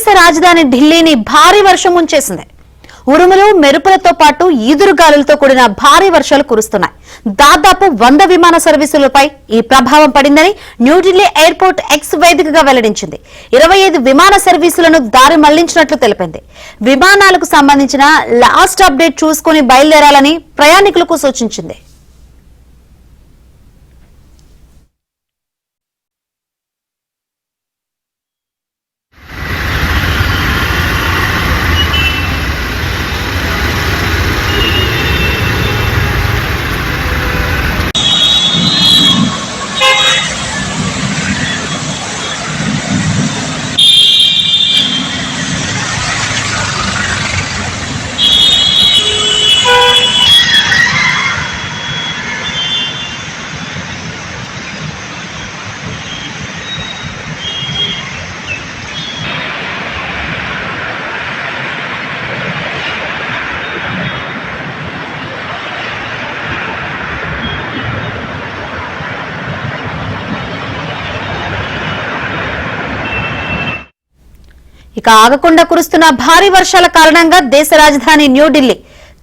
దేశ రాజధాని ఢిల్లీని భారీ వర్షం ముంచేసింది. ఉరుములు మెరుపులతో పాటు ఈదురుగాలులతో కూడిన భారీ వర్షాలు కురుస్తున్నాయి. దాదాపు 100 విమాన సర్వీసులపై ఈ ప్రభావం పడిందని న్యూఢిల్లీ ఎయిర్పోర్ట్ ఎక్స్ వేదికగా వెల్లడించింది. 25 విమాన సర్వీసులను దారి మళ్లించినట్లు తెలిపింది. విమానాలకు సంబంధించిన లాస్ట్ అప్డేట్ చూసుకుని బయలుదేరాలని ప్రయాణికులకు సూచించింది. ఇక ఆగకుండా కురుస్తున్న భారీ వర్షాల కారణంగా దేశ రాజధాని న్యూఢిల్లీ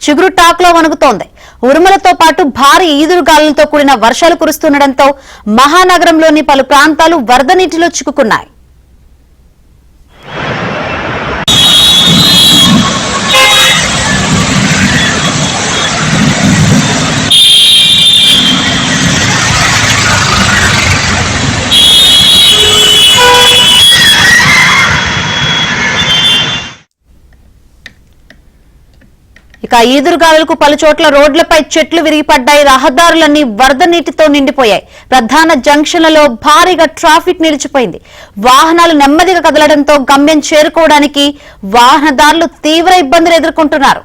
చిగురు టాక్లో వణుకుతోంది. ఉరుములతో పాటు భారీ ఈదురుగాలులతో కూడిన వర్షాలు కురుస్తుండటంతో మహానగరంలోని పలు ప్రాంతాలు వరద నీటిలో చిక్కుకున్నాయి. ఇక ఈదురుగాలులకు పలుచోట్ల రోడ్లపై చెట్లు విరిగిపడ్డాయి. రహదారులన్నీ వరద నీటితో నిండిపోయాయి. ప్రధాన జంక్షన్లలో భారీగా ట్రాఫిక్ నిలిచిపోయింది. వాహనాలు నెమ్మదిగా కదలడంతో గమ్యం చేరుకోవడానికి వాహనదారులు తీవ్ర ఇబ్బందులు ఎదుర్కొంటున్నారు.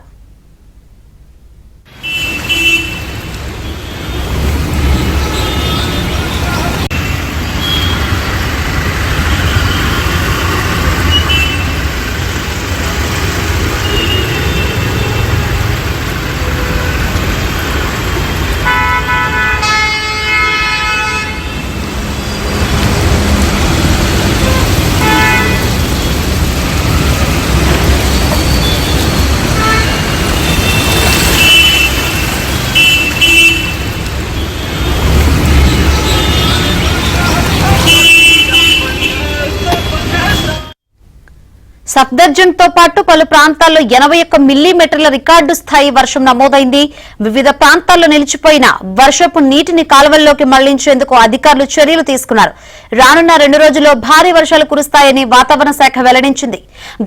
సఫ్దర్జంగ్తో పాటు పలు ప్రాంతాల్లో 81 మిల్లీమీటర్ల రికార్డు స్థాయి వర్షం నమోదైంది. వివిధ ప్రాంతాల్లో నిలిచిపోయిన వర్షపు నీటిని కాలువల్లోకి మళ్లించేందుకు అధికారులు చర్యలు తీసుకున్నారు. రానున్న 2 రోజుల్లో భారీ వర్షాలు కురుస్తాయని వాతావరణ శాఖ వెల్లడించింది.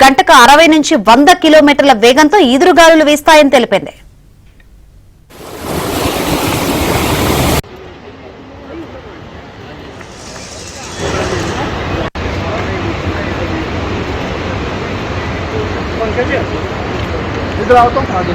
గంటకు 60 నుంచి 100 కిలోమీటర్ల వేగంతో ఈదురుగాలులు వీస్తాయని తెలిపింది. इधर आओ तो खा दो।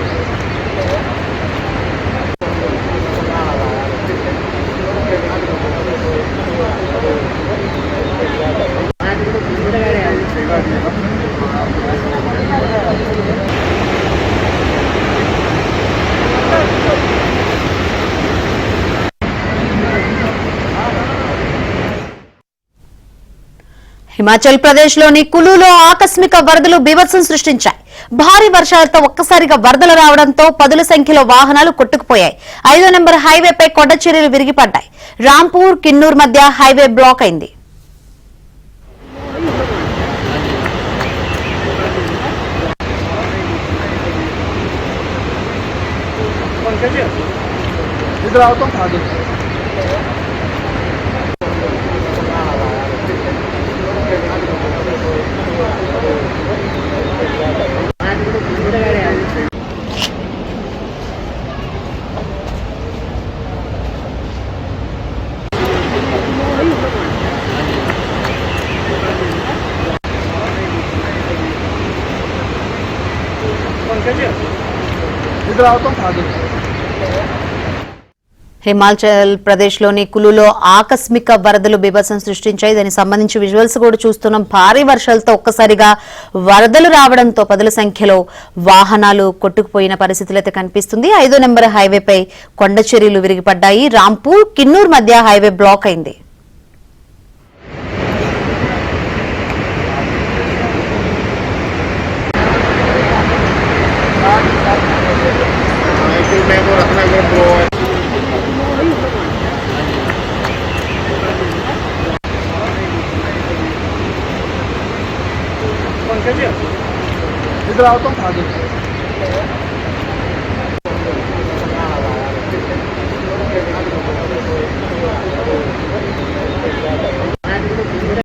హిమాచల్ ప్రదేశ్ లోని కులులో ఆకస్మిక వరదలు బీభత్సం సృష్టించాయి. భారీ వర్షాలతో ఒక్కసారిగా వరదలు రావడంతో పదుల సంఖ్యలో వాహనాలు కొట్టుకుపోయాయి. 5వ నెంబర్ హైవేపై కొండ చర్యలు విరిగిపడ్డాయి. రాంపూర్ కిన్నూర్ మధ్య హైవే బ్లాక్ అయింది. హిమాచల్ ప్రదేశ్ లోని కులులో ఆకస్మిక వరదలు బీభత్సం సృష్టించాయి. దానికి సంబంధించి విజువల్స్ కూడా చూస్తున్నాం. భారీ వర్షాలతో ఒక్కసారిగా వరదలు రావడంతో పదుల సంఖ్యలో వాహనాలు కొట్టుకుపోయిన పరిస్థితులు అయితే కనిపిస్తుంది. 5వ నెంబర్ హైవేపై కొండ చర్యలు విరిగిపడ్డాయి. రాంపూర్ కిన్నూర్ మధ్య హైవే బ్లాక్ అయింది. इधर आओ तुम आगे